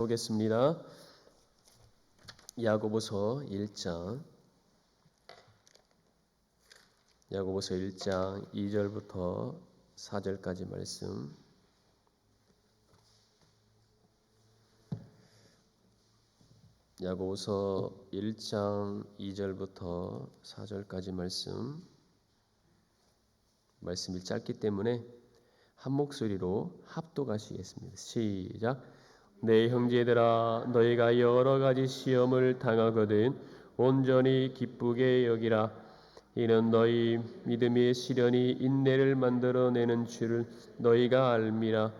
보겠습니다. 야고보서 1장 2절부터 4절까지 말씀. 야고보서 1장 2절부터 4절까지 말씀이 짧기 때문에 한 목소리로 합독하시겠습니다. 시작. 내 형제들아, 너희가 여러 가지 시험을 당하거든 온전히 기쁘게 여기라. 이는 너희 믿음의 시련이 인내를 만들어내는 줄을 너희가 알미라.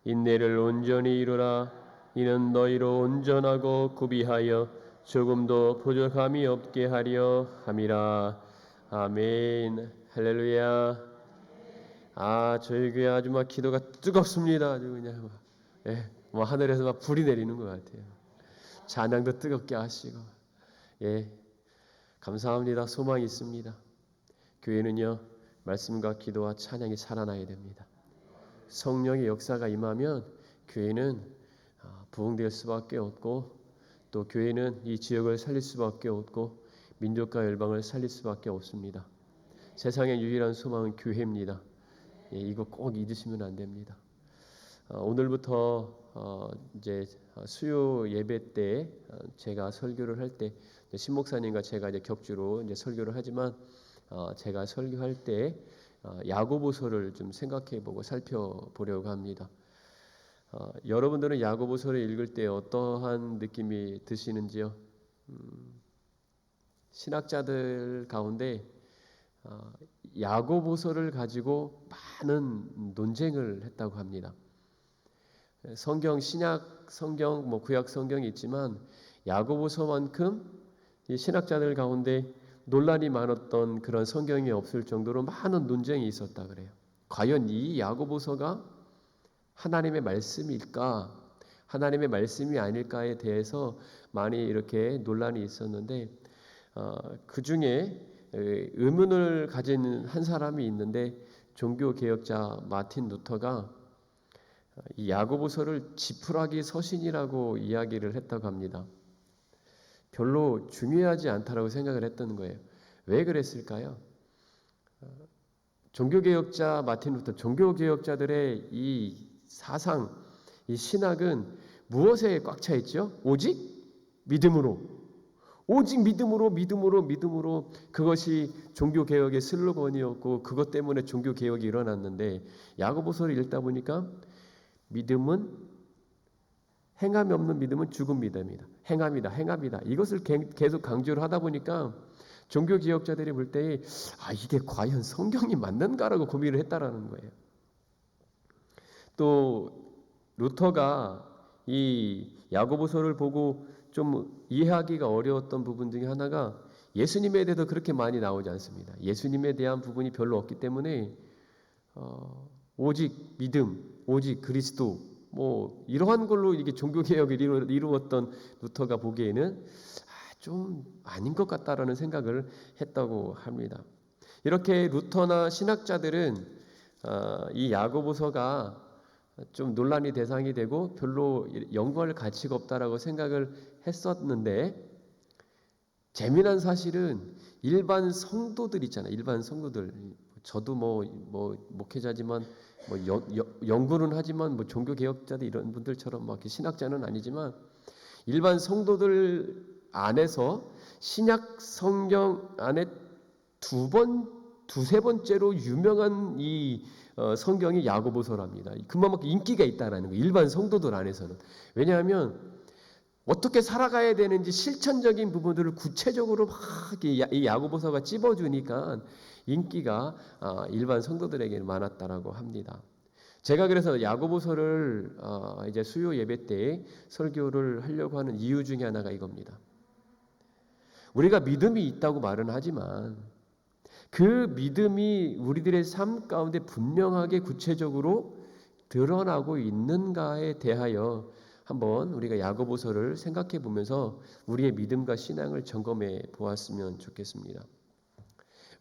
인내를 온전히 이루라. 이는 너희로 온전하고 구비하여 조금도 부족함이 없게 하려 함이라. 아멘. 할렐루야. 저희 교회 아주 막 기도가 뜨겁습니다. 아주 그냥 하늘에서 막 불이 내리는 것 같아요. 찬양도 뜨겁게 하시고, 감사합니다. 소망이 있습니다. 교회는요, 말씀과 기도와 찬양이 살아나야 됩니다. 성령의 역사가 임하면 교회는 부흥될 수밖에 없고, 또 교회는 이 지역을 살릴 수밖에 없고, 민족과 열방을 살릴 수밖에 없습니다. 세상의 유일한 소망은 교회입니다. 이거 꼭 잊으시면 안 됩니다. 오늘부터 이제 수요 예배 때 제가 설교를 할 때 신 목사님과 제가 이제 격주로 이제 설교를 하지만 제가 설교할 때 야고보서를 좀 생각해보고 살펴보려고 합니다. 여러분들은 야고보서를 읽을 때 어떠한 느낌이 드시는지요? 신학자들 가운데 야고보서를 가지고 많은 논쟁을 했다고 합니다. 성경, 신약 성경, 구약 성경이 있지만 야고보서만큼 이 신학자들 가운데 논란이 많았던 그런 성경이 없을 정도로 많은 논쟁이 있었다 그래요. 과연 이 야고보서가 하나님의 말씀일까, 하나님의 말씀이 아닐까에 대해서 많이 이렇게 논란이 있었는데 그 중에 의문을 가진 한 사람이 있는데 종교 개혁자 마틴 루터가 이 야고보서를 지푸라기 서신이라고 이야기를 했다고 합니다. 별로 중요하지 않다라고 생각을 했던 거예요. 왜 그랬을까요? 종교개혁자 마틴 루터, 종교개혁자들의 이 사상, 이 신학은 무엇에 꽉 차 있죠? 오직 믿음으로. 오직 믿음으로 그것이 종교개혁의 슬로건이었고 그것 때문에 종교개혁이 일어났는데 야고보서를 읽다 보니까 행함이 없는 믿음은 죽은 믿음이다. 행함이다. 이것을 계속 강조를 하다 보니까 종교개혁자들이 볼 때 이게 과연 성경이 맞는가라고 고민을 했다라는 거예요. 또 루터가 이 야고보서를 보고 좀 이해하기가 어려웠던 부분 중에 하나가 예수님에 대해서 그렇게 많이 나오지 않습니다. 예수님에 대한 부분이 별로 없기 때문에 오직 믿음, 오직 그리스도 이러한 걸로 이게 종교개혁을 이루었던 루터가 보기에는 좀 아닌 것 같다라는 생각을 했다고 합니다. 이렇게 루터나 신학자들은 이 야고보서가 좀 논란의 대상이 되고 별로 연구할 가치가 없다라고 생각을 했었는데 재미난 사실은 일반 성도들 있잖아요. 일반 성도들. 저도 목회자지만 연구는 하지만 종교 개혁자들 이런 분들처럼 막 신학자는 아니지만 일반 성도들 안에서 신약 성경 안에 두세 번째로 유명한 이 성경이 야고보서랍니다. 그만큼 인기가 있다라는 거예요. 일반 성도들 안에서는. 왜냐하면 어떻게 살아가야 되는지 실천적인 부분들을 구체적으로 막 이 야고보서가 찝어주니까 인기가 일반 성도들에게 많았다라고 합니다. 제가 그래서 야고보서를 이제 수요 예배 때 설교를 하려고 하는 이유 중에 하나가 이겁니다. 우리가 믿음이 있다고 말은 하지만 그 믿음이 우리들의 삶 가운데 분명하게 구체적으로 드러나고 있는가에 대하여 한번 우리가 야고보서를 생각해 보면서 우리의 믿음과 신앙을 점검해 보았으면 좋겠습니다.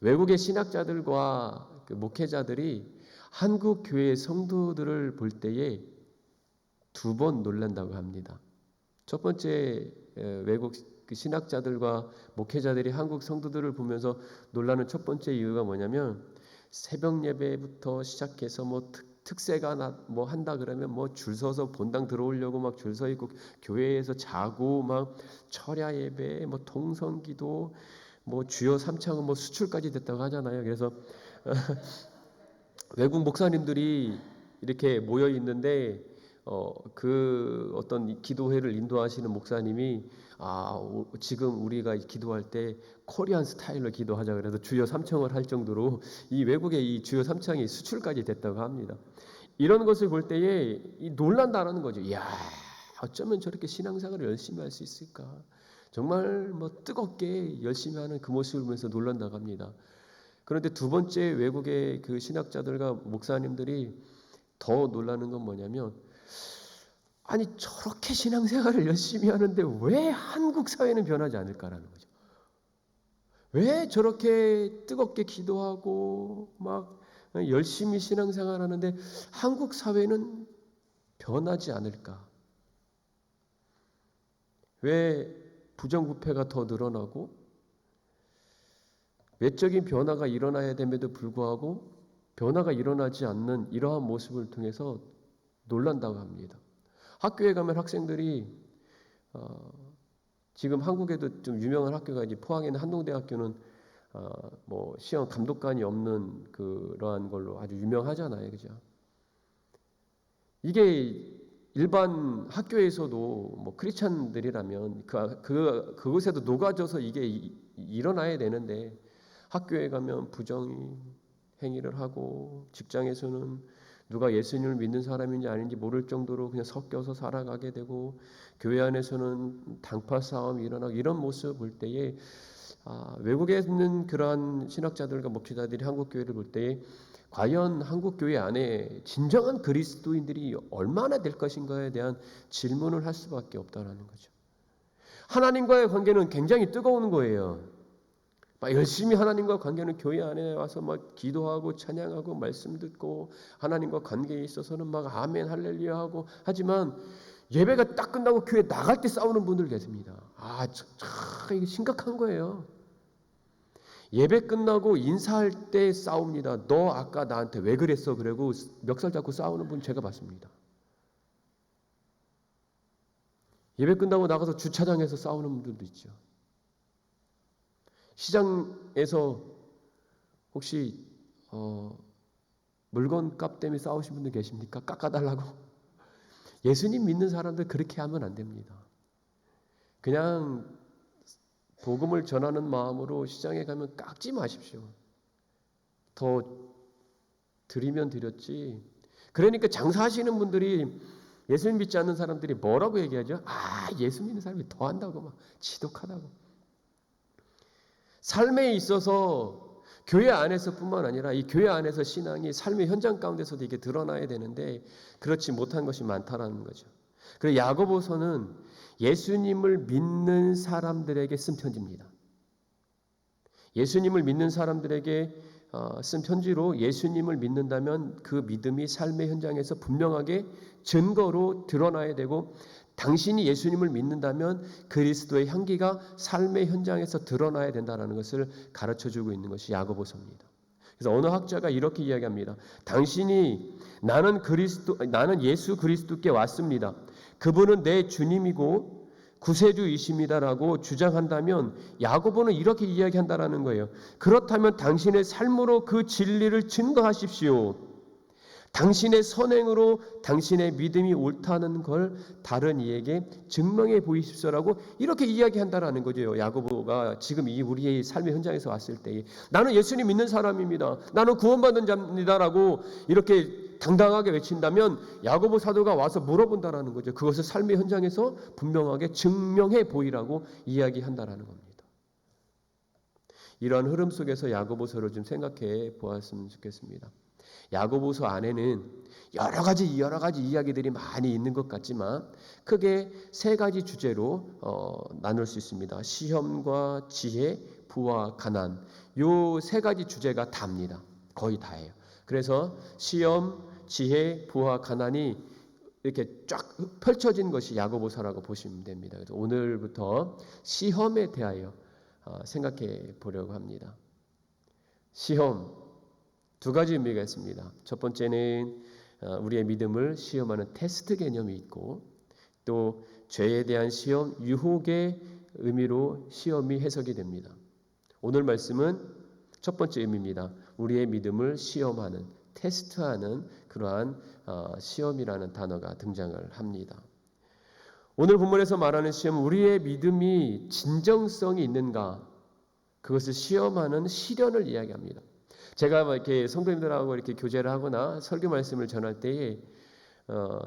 외국의 신학자들과 목회자들이 한국 교회의 성도들을 볼 때에 2번 놀란다고 합니다. 첫 번째 외국 그 신학자들과 목회자들이 한국 성도들을 보면서 놀라는 첫 번째 이유가 뭐냐면 새벽 예배부터 시작해서 뭐 특세가 뭐 한다 그러면 뭐 줄 서서 본당 들어오려고 막 줄 서 있고 교회에서 자고 막 철야 예배 뭐 통성기도 뭐 주여 삼창은 뭐 수출까지 됐다고 하잖아요. 그래서 외국 목사님들이 이렇게 모여 있는데 그 어떤 기도회를 인도하시는 목사님이 지금 우리가 기도할 때 코리안 스타일로 기도하자 그래서 주여 삼창을 할 정도로 이 외국의 이 주여 삼창이 수출까지 됐다고 합니다. 이런 것을 볼 때에 놀란다라는 거죠. 이야, 어쩌면 저렇게 신앙생활을 열심히 할 수 있을까? 정말 뭐 뜨겁게 열심히 하는 그 모습을 보면서 놀란다고 합니다. 그런데 두 번째 외국의 그 신학자들과 목사님들이 더 놀라는 건 뭐냐면 아니 저렇게 신앙생활을 열심히 하는데 왜 한국 사회는 변하지 않을까라는 거죠. 왜 저렇게 뜨겁게 기도하고 막 열심히 신앙생활하는데 한국 사회는 변하지 않을까? 왜 부정부패가 더 늘어나고 외적인 변화가 일어나야 됨에도 불구하고 변화가 일어나지 않는 이러한 모습을 통해서 놀란다고 합니다. 학교에 가면 학생들이 지금 한국에도 좀 유명한 학교가 이제 포항에 있는 한동대학교는 뭐 시험 감독관이 없는 그러한 걸로 아주 유명하잖아요, 그죠? 이게 일반 학교에서도 뭐 크리스찬들이라면 그곳에도 녹아져서 이게 일어나야 되는데 학교에 가면 부정이 행위를 하고 직장에서는 누가 예수님을 믿는 사람인지 아닌지 모를 정도로 그냥 섞여서 살아가게 되고 교회 안에서는 당파 싸움이 일어나고 이런 모습을 볼 때에 외국에 있는 그러한 신학자들과 목회자들이 한국 교회를 볼 때에 과연 한국 교회 안에 진정한 그리스도인들이 얼마나 될 것인가에 대한 질문을 할 수밖에 없다라는 거죠. 하나님과의 관계는 굉장히 뜨거운 거예요. 막 열심히 하나님과 관계는 교회 안에 와서 막 기도하고 찬양하고 말씀 듣고 하나님과 관계에 있어서는 막 아멘 할렐루야 하고 하지만 예배가 딱 끝나고 교회 나갈 때 싸우는 분들 계십니다. 이게 심각한 거예요. 예배 끝나고 인사할 때 싸웁니다. 너 아까 나한테 왜 그랬어? 그러고 멱살 잡고 싸우는 분 제가 봤습니다. 예배 끝나고 나가서 주차장에서 싸우는 분들도 있죠. 시장에서 혹시 물건값 때문에 싸우신 분들 계십니까? 깎아달라고. 예수님 믿는 사람들 그렇게 하면 안 됩니다. 그냥 복음을 전하는 마음으로 시장에 가면 깎지 마십시오. 더 드리면 드렸지. 그러니까 장사하시는 분들이 예수님 믿지 않는 사람들이 뭐라고 얘기하죠? 예수 믿는 사람이 더 한다고 막 지독하다고. 삶에 있어서 교회 안에서뿐만 아니라 이 교회 안에서 신앙이 삶의 현장 가운데서도 이게 드러나야 되는데 그렇지 못한 것이 많다라는 거죠. 그리고 야고보서는 예수님을 믿는 사람들에게 쓴 편지입니다. 예수님을 믿는 사람들에게 쓴 편지로 예수님을 믿는다면 그 믿음이 삶의 현장에서 분명하게 증거로 드러나야 되고 당신이 예수님을 믿는다면 그리스도의 향기가 삶의 현장에서 드러나야 된다는 것을 가르쳐주고 있는 것이 야고보서입니다. 그래서 어느 학자가 이렇게 이야기합니다. 당신이 나는 예수 그리스도께 왔습니다. 그분은 내 주님이고 구세주이십니다라고 주장한다면 야고보는 이렇게 이야기한다라는 거예요. 그렇다면 당신의 삶으로 그 진리를 증거하십시오. 당신의 선행으로 당신의 믿음이 옳다는 걸 다른 이에게 증명해 보이십시오라고 이렇게 이야기한다라는 거죠. 야고보가 지금 이 우리의 삶의 현장에서 왔을 때 나는 예수님 믿는 사람입니다. 나는 구원받은 자입니다라고 이렇게 당당하게 외친다면 야고보 사도가 와서 물어본다라는 거죠. 그것을 삶의 현장에서 분명하게 증명해 보이라고 이야기한다라는 겁니다. 이러한 흐름 속에서 야고보서를 좀 생각해 보았으면 좋겠습니다. 야고보서 안에는 여러 가지 이야기들이 많이 있는 것 같지만 크게 세 가지 주제로 나눌 수 있습니다. 시험과 지혜, 부와 가난. 요 세 가지 주제가 답니다. 거의 다예요. 그래서 시험, 지혜, 부와 가난이 이렇게 쫙 펼쳐진 것이 야고보서라고 보시면 됩니다. 그래서 오늘부터 시험에 대하여 생각해 보려고 합니다. 시험 두 가지 의미가 있습니다. 첫 번째는 우리의 믿음을 시험하는 테스트 개념이 있고, 또 죄에 대한 시험, 유혹의 의미로 시험이 해석이 됩니다. 오늘 말씀은 첫 번째 의미입니다. 우리의 믿음을 시험하는, 테스트하는 그러한 시험이라는 단어가 등장을 합니다. 오늘 본문에서 말하는 시험은 우리의 믿음이 진정성이 있는가, 그것을 시험하는 시련을 이야기합니다. 제가 이렇게 성도님들하고 이렇게 교제를 하거나 설교 말씀을 전할 때에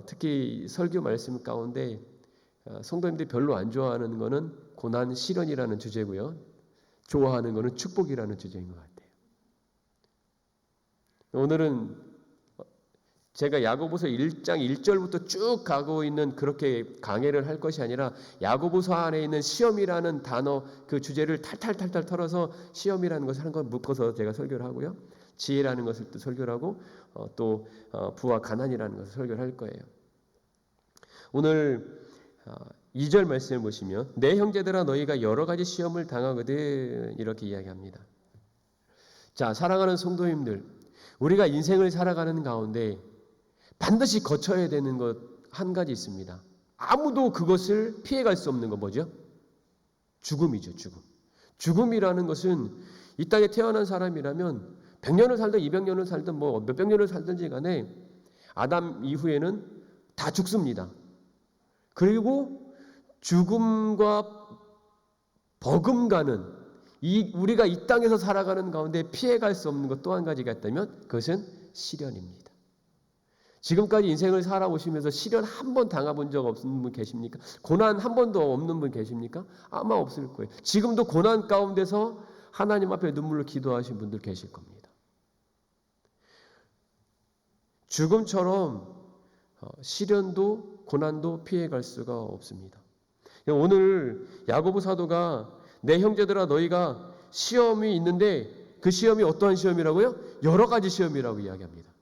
특히 설교 말씀 가운데 성도님들이 별로 안 좋아하는 것은 고난 시련이라는 주제고요. 좋아하는 것은 축복이라는 주제인 것 같아요. 오늘은 제가 야고보서 1장 1절부터 쭉 가고 있는 그렇게 강해를 할 것이 아니라 야고보서 안에 있는 시험이라는 단어 그 주제를 탈탈탈탈 털어서 시험이라는 것을 한 번 묶어서 제가 설교를 하고요. 지혜라는 것을 또 설교를 하고 또 부와 가난이라는 것을 설교를 할 거예요. 오늘 2절 말씀을 보시면 내 형제들아 너희가 여러 가지 시험을 당하거든 이렇게 이야기합니다. 자, 사랑하는 성도님들, 우리가 인생을 살아가는 가운데 반드시 거쳐야 되는 것 한 가지 있습니다. 아무도 그것을 피해갈 수 없는 거 뭐죠? 죽음이죠. 죽음이라는 것은 이 땅에 태어난 사람이라면 100년을 살든 200년을 살든 뭐 몇백 년을 살든지 간에 아담 이후에는 다 죽습니다. 그리고 죽음과 버금가는 우리가 이 땅에서 살아가는 가운데 피해갈 수 없는 것 또 한 가지가 있다면 그것은 시련입니다. 지금까지 인생을 살아오시면서 시련 한 번 당해본 적 없는 분 계십니까? 고난 한 번도 없는 분 계십니까? 아마 없을 거예요. 지금도 고난 가운데서 하나님 앞에 눈물로 기도하신 분들 계실 겁니다. 죽음처럼 시련도 고난도 피해갈 수가 없습니다. 오늘 야고보 사도가 내 형제들아 너희가 시험이 있는데 그 시험이 어떠한 시험이라고요? 여러 가지 시험이라고 이야기합니다.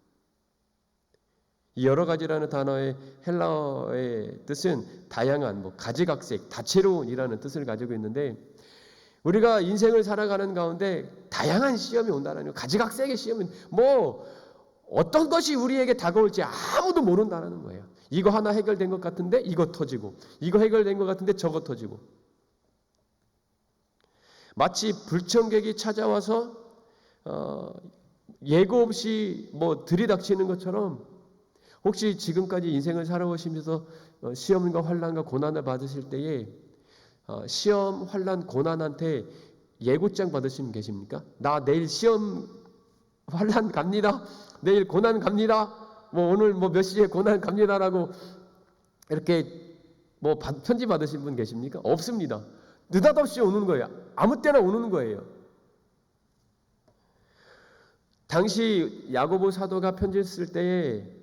이 여러 가지라는 단어의 헬라어의 뜻은 다양한, 가지각색, 다채로운이라는 뜻을 가지고 있는데 우리가 인생을 살아가는 가운데 다양한 시험이 온다는 거예요. 가지각색의 시험은 어떤 것이 우리에게 다가올지 아무도 모른다는 거예요. 이거 하나 해결된 것 같은데 이거 터지고, 이거 해결된 것 같은데 저거 터지고. 마치 불청객이 찾아와서 예고 없이 들이닥치는 것처럼 혹시 지금까지 인생을 살아오시면서 시험과 환난과 고난을 받으실 때에 시험, 환난, 고난한테 예고장 받으신 분 계십니까? 나 내일 시험, 환난 갑니다. 내일 고난 갑니다. 오늘 몇 시에 고난 갑니다라고 이렇게 편지 받으신 분 계십니까? 없습니다. 느닷없이 오는 거예요. 아무 때나 오는 거예요. 당시 야고보 사도가 편지를 쓸 때에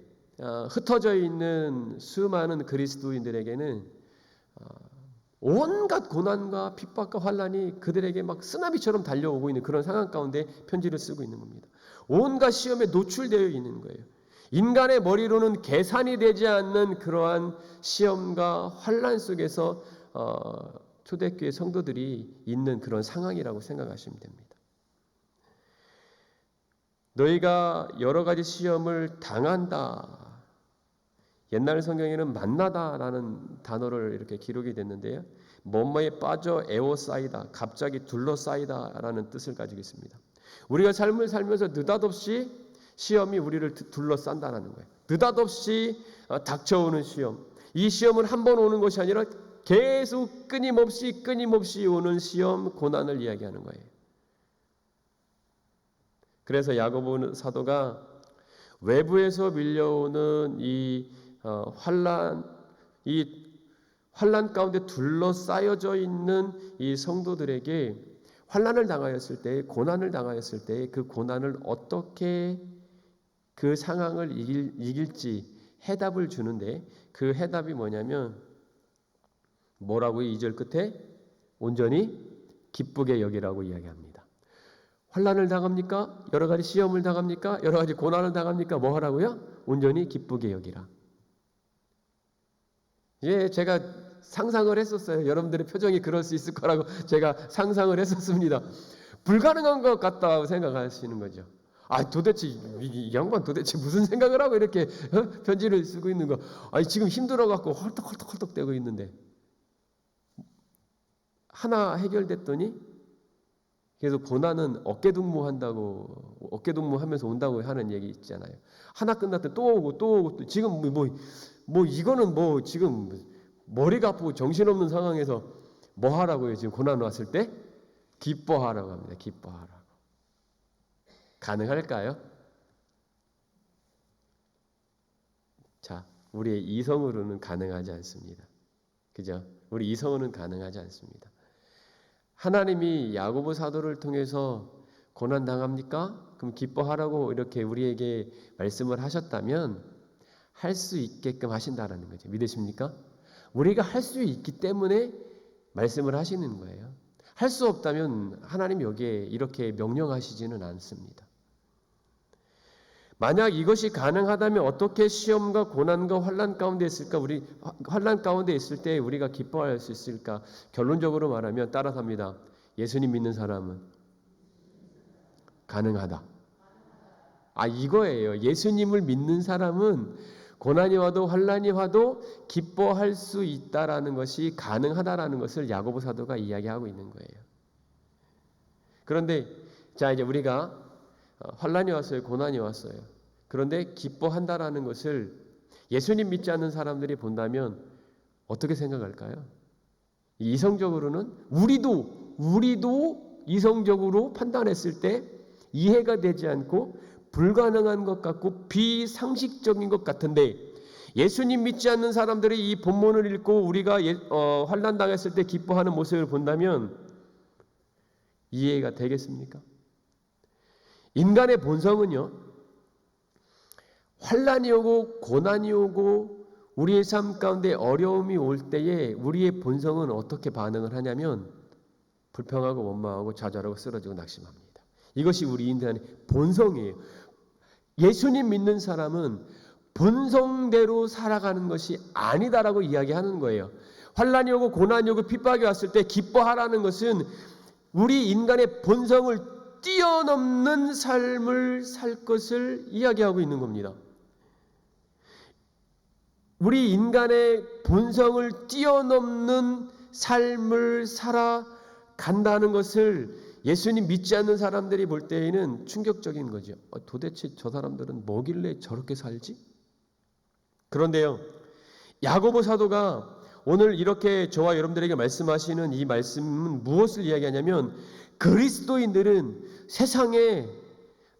흩어져 있는 수많은 그리스도인들에게는 온갖 고난과 핍박과 환난이 그들에게 막 쓰나미처럼 달려오고 있는 그런 상황 가운데 편지를 쓰고 있는 겁니다. 온갖 시험에 노출되어 있는 거예요. 인간의 머리로는 계산이 되지 않는 그러한 시험과 환난 속에서 초대교회 성도들이 있는 그런 상황이라고 생각하시면 됩니다. 너희가 여러 가지 시험을 당한다. 옛날 성경에는 만나다라는 단어를 이렇게 기록이 됐는데요. 뭐뭐에 빠져 에워싸이다, 갑자기 둘러싸이다라는 뜻을 가지고 있습니다. 우리가 삶을 살면서 느닷없이 시험이 우리를 둘러싼다는 거예요. 느닷없이 닥쳐오는 시험. 이 시험은 한 번 오는 것이 아니라 계속 끊임없이 오는 시험, 고난을 이야기하는 거예요. 그래서 야고보 사도가 외부에서 밀려오는 이 환난 가운데 둘러싸여져 있는 이 성도들에게 환난을 당하였을 때, 고난을 당하였을 때 그 고난을 어떻게 그 상황을 이길지 해답을 주는데 그 해답이 뭐냐면 뭐라고요? 2절 끝에 온전히 기쁘게 여기라고 이야기합니다. 환난을 당합니까? 여러 가지 시험을 당합니까? 여러 가지 고난을 당합니까? 뭐 하라고요? 온전히 기쁘게 여기라. 예, 제가 상상을 했었어요. 여러분들의 표정이 그럴 수 있을 거라고 제가 상상을 했었습니다. 불가능한 것 같다고 생각하시는 거죠. 아, 도대체 이 양반 도대체 무슨 생각을 하고 이렇게 편지를 쓰고 있는 거? 아니, 지금 힘들어 갖고 헐떡헐떡헐떡 대고 있는데 하나 해결됐더니 그래서 고난은 어깨동무하면서 온다고 하는 얘기 있잖아요. 하나 끝났더니 또 오고 또 지금 이거는 지금 머리가 아프고 정신없는 상황에서 뭐 하라고요? 지금 고난 왔을 때 기뻐하라고 합니다. 기뻐하라고. 가능할까요? 자, 우리의 이성으로는 가능하지 않습니다. 그죠? 우리 이성으로는 가능하지 않습니다. 하나님이 야고보 사도를 통해서 고난 당합니까? 그럼 기뻐하라고 이렇게 우리에게 말씀을 하셨다면 할 수 있게끔 하신다라는 거죠. 믿으십니까? 우리가 할 수 있기 때문에 말씀을 하시는 거예요. 할 수 없다면 하나님 여기에 이렇게 명령하시지는 않습니다. 만약 이것이 가능하다면 어떻게 시험과 고난과 환난 가운데 있을까? 우리 환난 가운데 있을 때 우리가 기뻐할 수 있을까? 결론적으로 말하면 따라삽니다. 예수님 믿는 사람은 가능하다. 아, 이거예요. 예수님을 믿는 사람은 고난이 와도 환난이 와도 기뻐할 수 있다라는 것이 가능하다라는 것을 야고보 사도가 이야기하고 있는 거예요. 그런데 자, 이제 우리가 환난이 왔어요. 고난이 왔어요. 그런데 기뻐한다라는 것을 예수님 믿지 않는 사람들이 본다면 어떻게 생각할까요? 이성적으로는 우리도 이성적으로 판단했을 때 이해가 되지 않고 불가능한 것 같고 비상식적인 것 같은데 예수님 믿지 않는 사람들이 이 본문을 읽고 우리가 환난 당했을 때 기뻐하는 모습을 본다면 이해가 되겠습니까? 인간의 본성은요, 환난이 오고 고난이 오고 우리의 삶 가운데 어려움이 올 때에 우리의 본성은 어떻게 반응을 하냐면 불평하고 원망하고 좌절하고 쓰러지고 낙심합니다. 이것이 우리 인간의 본성이에요. 예수님 믿는 사람은 본성대로 살아가는 것이 아니다라고 이야기하는 거예요. 환난이 오고 고난이 오고 핍박이 왔을 때 기뻐하라는 것은 우리 인간의 본성을 뛰어넘는 삶을 살 것을 이야기하고 있는 겁니다. 우리 인간의 본성을 뛰어넘는 삶을 살아간다는 것을 예수님 믿지 않는 사람들이 볼 때에는 충격적인 거죠. 도대체 저 사람들은 뭐길래 저렇게 살지? 그런데요, 야고보 사도가 오늘 이렇게 저와 여러분들에게 말씀하시는 이 말씀은 무엇을 이야기하냐면 그리스도인들은 세상에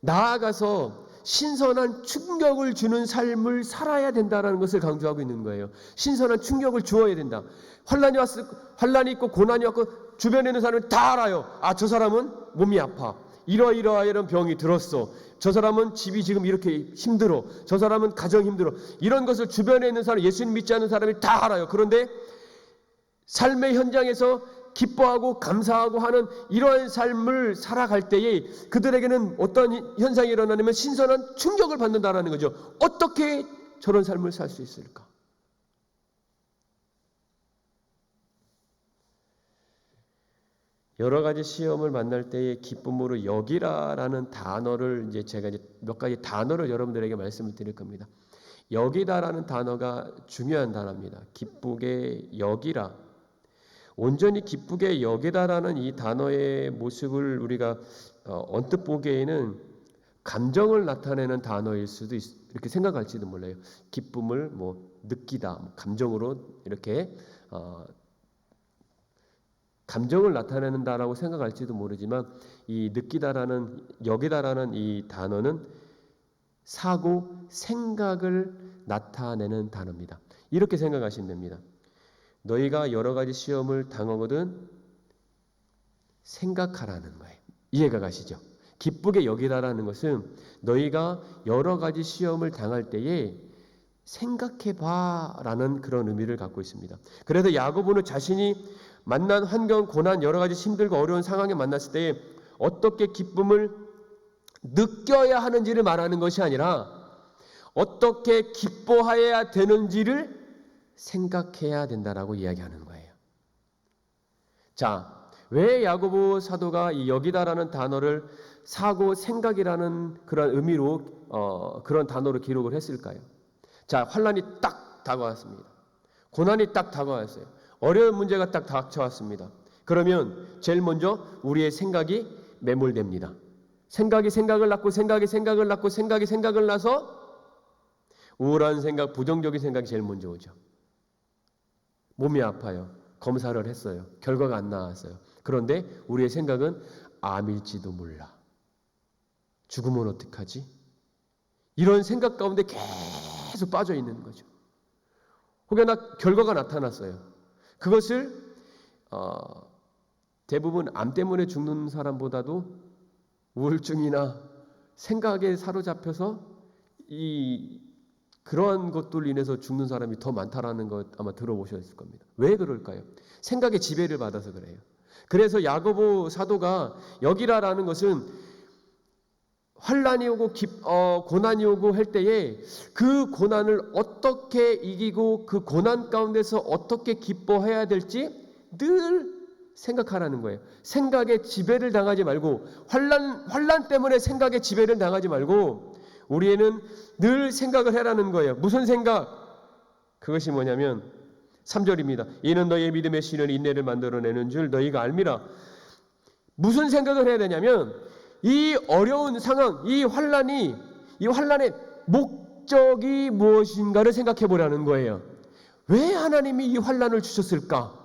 나아가서 신선한 충격을 주는 삶을 살아야 된다는 것을 강조하고 있는 거예요. 신선한 충격을 주어야 된다. 환난이 있고 고난이 왔고 주변에 있는 사람은 다 알아요. 아, 저 사람은 몸이 아파. 이런 병이 들었어. 저 사람은 집이 지금 이렇게 힘들어. 저 사람은 가정 힘들어. 이런 것을 주변에 있는 사람, 예수님 믿지 않는 사람이 다 알아요. 그런데 삶의 현장에서 기뻐하고 감사하고 하는 이러한 삶을 살아갈 때에 그들에게는 어떤 현상이 일어나냐면 신선한 충격을 받는다라는 거죠. 어떻게 저런 삶을 살 수 있을까? 여러 가지 시험을 만날 때에 기쁨으로 여기라라는 단어를 이제 제가 몇 가지 단어를 여러분들에게 말씀을 드릴 겁니다. 여기다라는 단어가 중요한 단어입니다. 기쁘게 여기라. 온전히 기쁘게 여기다라는 이 단어의 모습을 우리가 언뜻 보기에는 감정을 나타내는 단어일 수도 이렇게 생각할지도 몰라요. 기쁨을 느끼다, 감정으로 이렇게 감정을 나타내는다라고 생각할지도 모르지만 이 느끼다라는 여기다라는 이 단어는 사고, 생각을 나타내는 단어입니다. 이렇게 생각하시면 됩니다. 너희가 여러 가지 시험을 당하거든 생각하라는 거예요. 이해가 가시죠? 기쁘게 여기다라는 것은 너희가 여러 가지 시험을 당할 때에 생각해봐라는 그런 의미를 갖고 있습니다. 그래서 야고보는 자신이 만난 환경, 고난, 여러 가지 힘들고 어려운 상황에 만났을 때에 어떻게 기쁨을 느껴야 하는지를 말하는 것이 아니라 어떻게 기뻐해야 되는지를 생각해야 된다라고 이야기하는 거예요. 자, 왜 야고보 사도가 이 여기다라는 단어를 사고 생각이라는 그런 의미로 그런 단어로 기록을 했을까요? 자, 환란이 딱 다가왔습니다. 고난이 딱 다가왔어요. 어려운 문제가 딱 닥쳐왔습니다. 그러면 제일 먼저 우리의 생각이 매몰됩니다. 생각이 생각을 낳고 생각이 생각을 낳고 생각이 생각을 낳아서 우울한 생각, 부정적인 생각이 제일 먼저 오죠. 몸이 아파요. 검사를 했어요. 결과가 안 나왔어요. 그런데 우리의 생각은 암일지도 몰라. 죽으면 어떡하지? 이런 생각 가운데 계속 빠져 있는 거죠. 혹여나 결과가 나타났어요. 그것을 대부분 암 때문에 죽는 사람보다도 우울증이나 생각에 사로잡혀서 그러한 것들로 인해서 죽는 사람이 더 많다라는 것 아마 들어보셨을 겁니다. 왜 그럴까요? 생각의 지배를 받아서 그래요. 그래서 야고보 사도가 여기라라는 것은 환란이 오고 고난이 오고 할 때에 그 고난을 어떻게 이기고 그 고난 가운데서 어떻게 기뻐해야 될지 늘 생각하라는 거예요. 생각의 지배를 당하지 말고 환란 때문에 생각의 지배를 당하지 말고 우리에는 늘 생각을 해라는 거예요. 무슨 생각? 그것이 뭐냐면 3절입니다. 이는 너희의 믿음의 신은 인내를 만들어내는 줄 너희가 알미라. 무슨 생각을 해야 되냐면 이 어려운 상황, 이 환란의 목적이 무엇인가를 생각해 보라는 거예요. 왜 하나님이 이 환란을 주셨을까?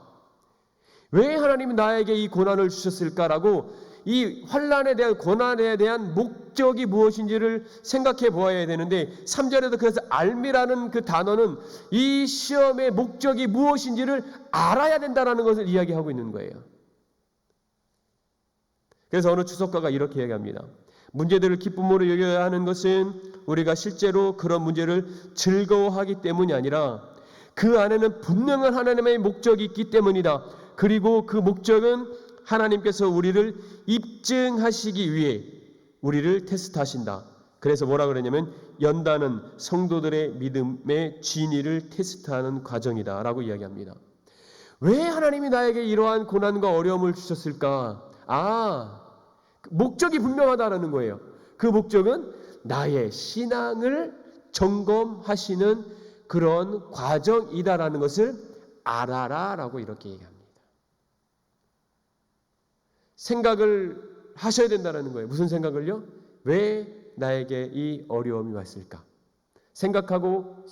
왜 하나님이 나에게 이 고난을 주셨을까라고 이 환란에 대한 고난에 대한 목적이 무엇인지를 생각해 보아야 되는데 3절에도 그래서 알미라는 그 단어는 이 시험의 목적이 무엇인지를 알아야 된다는 것을 이야기하고 있는 거예요. 그래서 어느 주석가가 이렇게 얘기합니다. 문제들을 기쁨으로 여겨야 하는 것은 우리가 실제로 그런 문제를 즐거워하기 때문이 아니라 그 안에는 분명한 하나님의 목적이 있기 때문이다. 그리고 그 목적은 하나님께서 우리를 입증하시기 위해 우리를 테스트하신다. 그래서 뭐라 그러냐면 연단은 성도들의 믿음의 진위를 테스트하는 과정이다 라고 이야기합니다. 왜 하나님이 나에게 이러한 고난과 어려움을 주셨을까? 목적이 분명하다라는 거예요. 그 목적은 나의 신앙을 점검하시는 그런 과정이다라는 것을 알아라 라고 이렇게 얘기합니다. 생각을 하셔야 된다는 거예요. 무슨 생각을요? 왜 나에게 이 어려움이 왔을까? 생각하고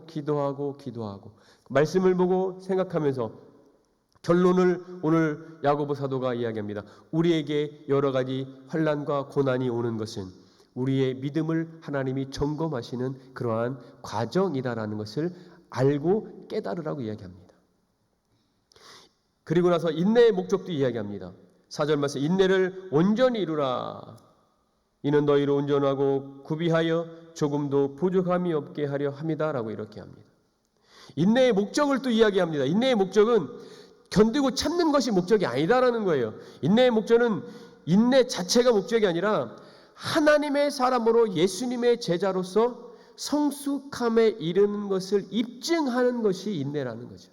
기도하고 말씀을 보고 생각하면서 결론을 오늘 야고보 사도가 이야기합니다. 우리에게 여러 가지 환난과 고난이 오는 것은 우리의 믿음을 하나님이 점검하시는 그러한 과정이다라는 것을 알고 깨달으라고 이야기합니다. 그리고 나서 인내의 목적도 이야기합니다. 4절 말씀 인내를 온전히 이루라. 이는 너희를 온전하고 구비하여 조금도 부족함이 없게 하려 함이다라고 이렇게 합니다. 인내의 목적을 또 이야기합니다. 인내의 목적은 견디고 참는 것이 목적이 아니다라는 거예요. 인내의 목적은 인내 자체가 목적이 아니라 하나님의 사람으로 예수님의 제자로서 성숙함에 이르는 것을 입증하는 것이 인내라는 거죠.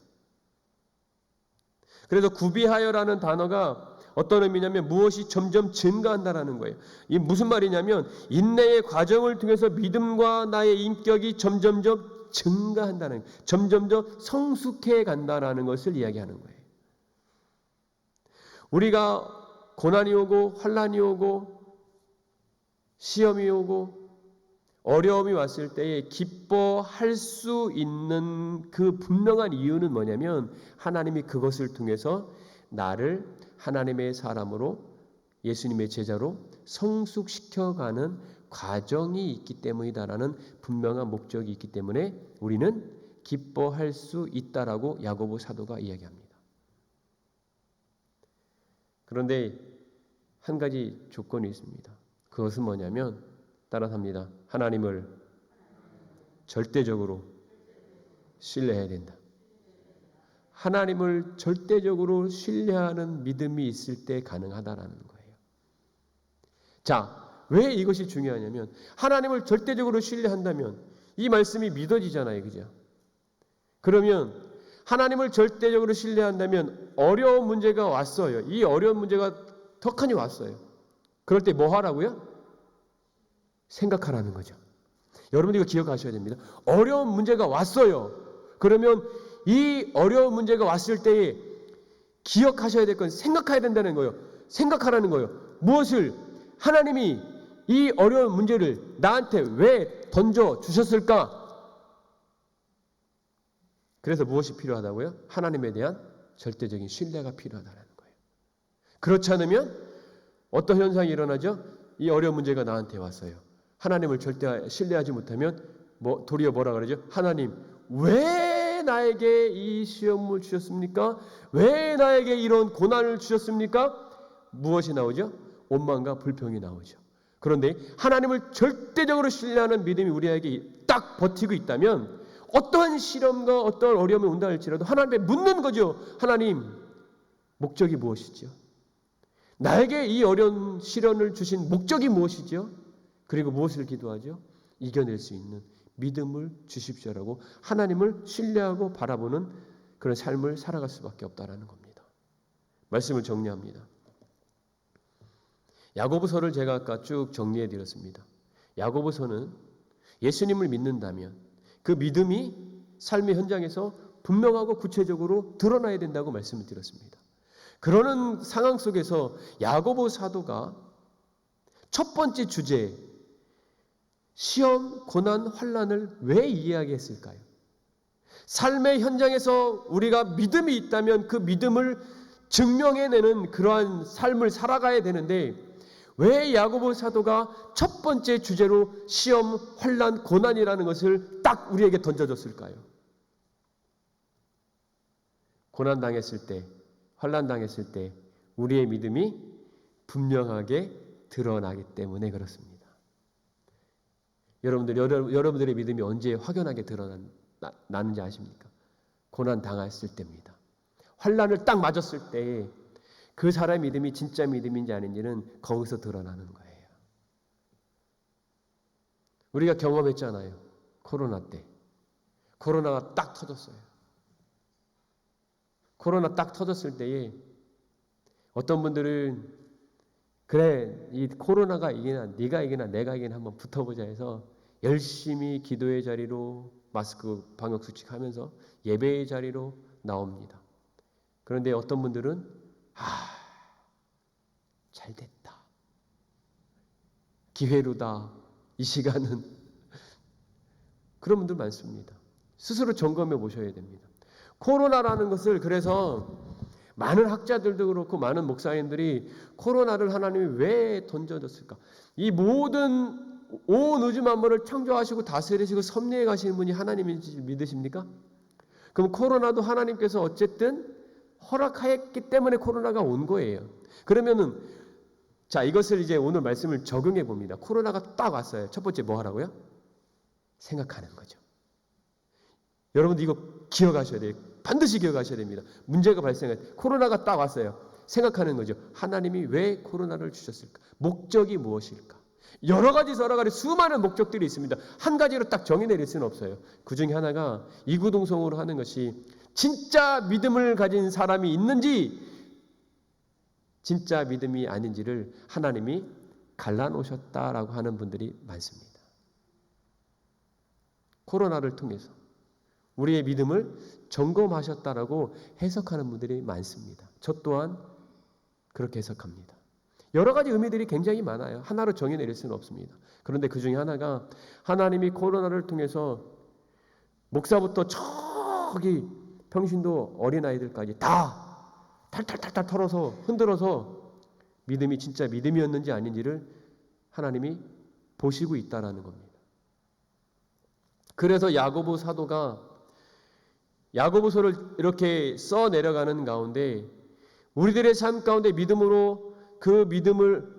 그래서 구비하여라는 단어가 어떤 의미냐면 무엇이 점점 증가한다라는 거예요. 이 무슨 말이냐면 인내의 과정을 통해서 믿음과 나의 인격이 점점점 증가한다는 거예요. 점점점 성숙해 간다라는 것을 이야기하는 거예요. 우리가 고난이 오고 환난이 오고 시험이 오고 어려움이 왔을 때에 기뻐할 수 있는 그 분명한 이유는 뭐냐면 하나님이 그것을 통해서 나를 하나님의 사람으로 예수님의 제자로 성숙시켜가는 과정이 있기 때문이다라는 분명한 목적이 있기 때문에 우리는 기뻐할 수 있다라고 야고보 사도가 이야기합니다. 그런데 한 가지 조건이 있습니다. 그것은 뭐냐면 따라합니다. 하나님을 절대적으로 신뢰해야 된다. 하나님을 절대적으로 신뢰하는 믿음이 있을 때 가능하다라는 거예요. 자, 왜 이것이 중요하냐면 하나님을 절대적으로 신뢰한다면 이 말씀이 믿어지잖아요. 그죠? 그러면 하나님을 절대적으로 신뢰한다면 어려운 문제가 왔어요. 이 어려운 문제가 턱하니 왔어요. 그럴 때 뭐 하라고요? 생각하라는 거죠. 여러분 이거 기억하셔야 됩니다. 어려운 문제가 왔어요. 그러면 이 어려운 문제가 왔을 때에 기억하셔야 될 건 생각해야 된다는 거예요. 생각하라는 거예요. 무엇을? 하나님이 이 어려운 문제를 나한테 왜 던져 주셨을까? 그래서 무엇이 필요하다고요? 하나님에 대한 절대적인 신뢰가 필요하다는 거예요. 그렇지 않으면 어떤 현상이 일어나죠? 이 어려운 문제가 나한테 왔어요. 하나님을 절대 신뢰하지 못하면 도리어 뭐라 그러죠? 하나님 왜 나에게 이 시험을 주셨습니까? 왜 나에게 이런 고난을 주셨습니까? 무엇이 나오죠? 원망과 불평이 나오죠. 그런데 하나님을 절대적으로 신뢰하는 믿음이 우리에게 딱 버티고 있다면 어떠한 시련과 어떠한 어려움이 온다 할지라도 하나님께 묻는 거죠. 하나님, 목적이 무엇이죠? 나에게 이 어려운 시련을 주신 목적이 무엇이죠? 그리고 무엇을 기도하죠? 이겨낼 수 있는 믿음을 주십시오라고 하나님을 신뢰하고 바라보는 그런 삶을 살아갈 수밖에 없다라는 겁니다. 말씀을 정리합니다. 야고보서를 제가 아까 쭉 정리해 드렸습니다. 야고보서는 예수님을 믿는다면 그 믿음이 삶의 현장에서 분명하고 구체적으로 드러나야 된다고 말씀을 드렸습니다. 그러는 상황 속에서 야고보 사도가 첫 번째 주제 시험, 고난, 환난을 왜 이야기했을까요? 삶의 현장에서 우리가 믿음이 있다면 그 믿음을 증명해내는 그러한 삶을 살아가야 되는데 왜 야고보 사도가 첫 번째 주제로 시험, 환난, 고난이라는 것을 딱 우리에게 던져줬을까요? 고난 당했을 때, 환난 당했을 때 우리의 믿음이 분명하게 드러나기 때문에 그렇습니다. 여러분들의 믿음이 언제 확연하게 드러나는지 아십니까? 고난 당했을 때입니다. 환난을 딱 맞았을 때 그 사람의 믿음이 진짜 믿음인지 아닌지는 거기서 드러나는 거예요. 우리가 경험했잖아요. 코로나 때. 코로나가 딱 터졌어요. 코로나 딱 터졌을 때에 어떤 분들은 그래 이 코로나가 이기나 네가 이기나 내가 이기나 한번 붙어보자 해서 열심히 기도의 자리로 마스크 방역수칙 하면서 예배의 자리로 나옵니다. 그런데 어떤 분들은 잘됐다. 기회로다. 이 시간은. 그런 분들 많습니다. 스스로 점검해 보셔야 됩니다. 코로나라는 것을 그래서 많은 학자들도 그렇고 많은 목사님들이 코로나를 하나님이 왜 던져줬을까? 이 모든 온 우주 만물을 창조하시고 다스리시고 섭리해 가시는 분이 하나님인지 믿으십니까? 그럼 코로나도 하나님께서 어쨌든 허락하였기 때문에 코로나가 온 거예요. 그러면은 자 이것을 이제 오늘 말씀을 적용해 봅니다. 코로나가 딱 왔어요. 첫 번째 뭐 하라고요? 생각하는 거죠. 여러분들 이거 기억하셔야 돼요. 반드시 기억하셔야 됩니다. 문제가 발생할 때 코로나가 딱 왔어요. 생각하는 거죠. 하나님이 왜 코로나를 주셨을까? 목적이 무엇일까? 여러 가지 수많은 목적들이 있습니다. 한 가지로 딱 정의 내릴 수는 없어요. 그 중에 하나가 이구동성으로 하는 것이 진짜 믿음을 가진 사람이 있는지 진짜 믿음이 아닌지를 하나님이 갈라놓으셨다라고 하는 분들이 많습니다. 코로나를 통해서 우리의 믿음을 점검하셨다라고 해석하는 분들이 많습니다. 저 또한 그렇게 해석합니다. 여러 가지 의미들이 굉장히 많아요. 하나로 정의내릴 수는 없습니다. 그런데 그 중에 하나가 하나님이 코로나를 통해서 목사부터 저기 평신도 어린아이들까지 다 탈탈탈탈 털어서 흔들어서 믿음이 진짜 믿음이었는지 아닌지를 하나님이 보시고 있다라는 겁니다. 그래서 야고보 사도가 야고보서를 이렇게 써 내려가는 가운데 우리들의 삶 가운데 믿음으로 그 믿음을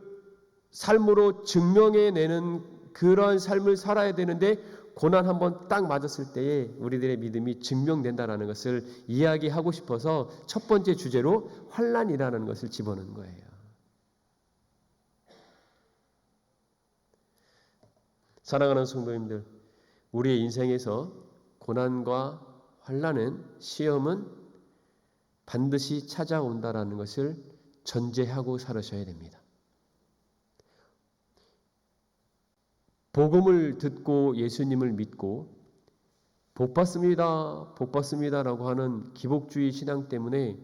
삶으로 증명해내는 그러한 삶을 살아야 되는데 고난 한번 딱 맞았을 때에 우리들의 믿음이 증명된다는 것을 이야기하고 싶어서 첫 번째 주제로 환난이라는 것을 집어넣은 거예요. 사랑하는 성도님들, 우리의 인생에서 고난과 환난은, 시험은 반드시 찾아온다라는 것을 전제하고 살으셔야 됩니다. 복음을 듣고 예수님을 믿고 복 받습니다, 복 받습니다라고 하는 기복주의 신앙 때문에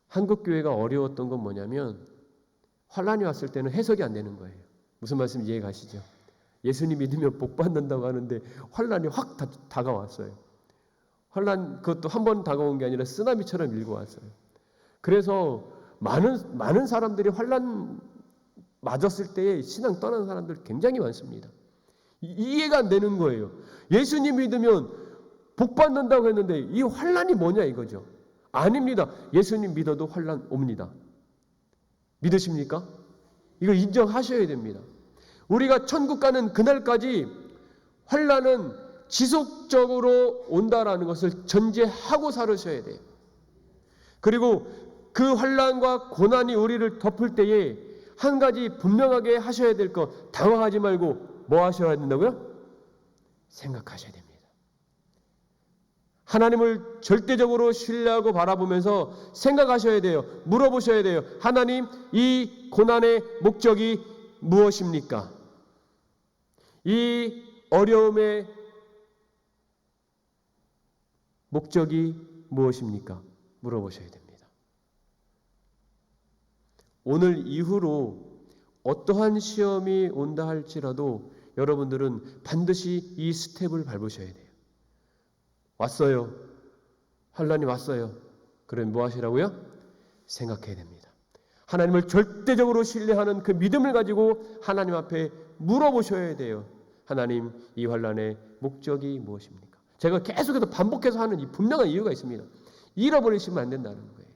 한국 교회가 어려웠던 건 뭐냐면 환난이 왔을 때는 해석이 안 되는 거예요. 무슨 말씀 이해 가시죠? 예수님 믿으면 복 받는다고 하는데 환난이 확 다가왔어요. 환난 그것도 한 번 다가온 게 아니라 쓰나미처럼 밀고 왔어요. 그래서 많은 사람들이 환난 맞았을 때에 신앙 떠난 사람들 굉장히 많습니다. 이해가 안 되는 거예요. 예수님 믿으면 복 받는다고 했는데 이 환난이 뭐냐 이거죠. 아닙니다. 예수님 믿어도 환난 옵니다. 믿으십니까? 이거 인정하셔야 됩니다. 우리가 천국 가는 그날까지 환난은 지속적으로 온다라는 것을 전제하고 살으셔야 돼요. 그리고 그 환난과 고난이 우리를 덮을 때에 한 가지 분명하게 하셔야 될 거, 당황하지 말고 뭐 하셔야 된다고요? 생각하셔야 됩니다. 하나님을 절대적으로 신뢰하고 바라보면서 생각하셔야 돼요. 물어보셔야 돼요. 하나님, 이 고난의 목적이 무엇입니까? 이 어려움의 목적이 무엇입니까? 물어보셔야 됩니다. 오늘 이후로 어떠한 시험이 온다 할지라도 여러분들은 반드시 이 스텝을 밟으셔야 돼요. 왔어요. 환난이 왔어요. 그럼 뭐 하시라고요? 생각해야 됩니다. 하나님을 절대적으로 신뢰하는 그 믿음을 가지고 하나님 앞에 물어보셔야 돼요. 하나님, 이 환난의 목적이 무엇입니까? 제가 계속해서 반복해서 하는 이 분명한 이유가 있습니다. 잃어버리시면 안 된다는 거예요.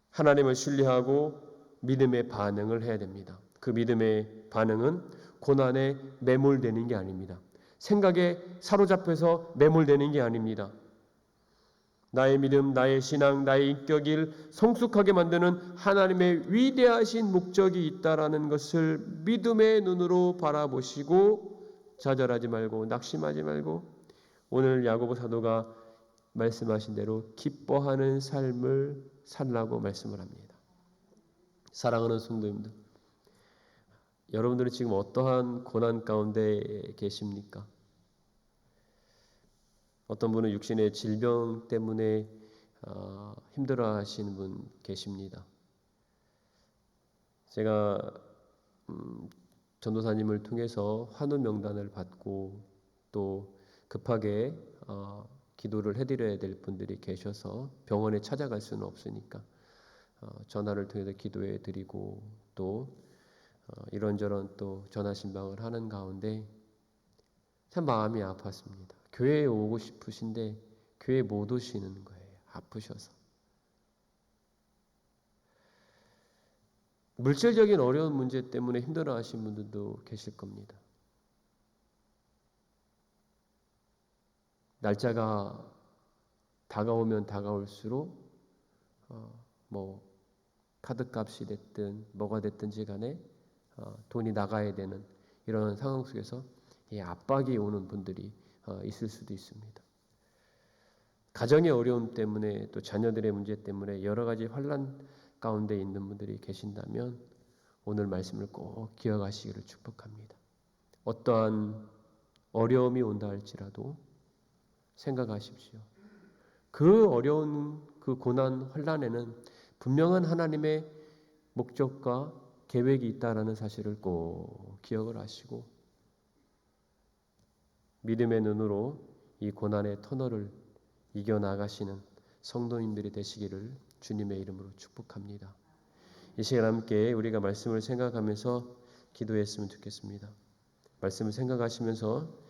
하나님을 신뢰하고 믿음의 반응을 해야 됩니다. 그 믿음의 반응은 고난에 매몰되는 게 아닙니다. 생각에 사로잡혀서 매몰되는 게 아닙니다. 나의 믿음, 나의 신앙, 나의 인격을 성숙하게 만드는 하나님의 위대하신 목적이 있다라는 것을 믿음의 눈으로 바라보시고 좌절하지 말고 낙심하지 말고 오늘 야고보 사도가 말씀하신 대로 기뻐하는 삶을 살라고 말씀을 합니다. 사랑하는 성도님들, 여러분들은 지금 어떠한 고난 가운데 계십니까? 어떤 분은 육신의 질병 때문에 힘들어하시는 분 계십니다. 제가 전도사님을 통해서 환우 명단을 받고 또 급하게 기도를 해드려야 될 분들이 계셔서 병원에 찾아갈 수는 없으니까 전화를 통해서 기도해드리고 또 이런저런 또 전화신방을 하는 가운데 참 마음이 아팠습니다. 교회에 오고 싶으신데 교회에 못 오시는 거예요. 아프셔서. 물질적인 어려운 문제 때문에 힘들어하시는 분들도 계실 겁니다. 날짜가 다가오면 다가올수록 뭐 카드값이 됐든 뭐가 됐든지 간에 돈이 나가야 되는 이런 상황 속에서 압박이 오는 분들이 있을 수도 있습니다. 가정의 어려움 때문에 또 자녀들의 문제 때문에 여러 가지 환난 가운데 있는 분들이 계신다면 오늘 말씀을 꼭 기억하시기를 축복합니다. 어떠한 어려움이 온다 할지라도 생각하십시오. 그 어려운 그 고난 환난에는 분명한 하나님의 목적과 계획이 있다라는 사실을 꼭 기억을 하시고 믿음의 눈으로 이 고난의 터널을 이겨나가시는 성도님들이 되시기를 주님의 이름으로 축복합니다. 이 시간 함께 우리가 말씀을 생각하면서 기도했으면 좋겠습니다. 말씀을 생각하시면서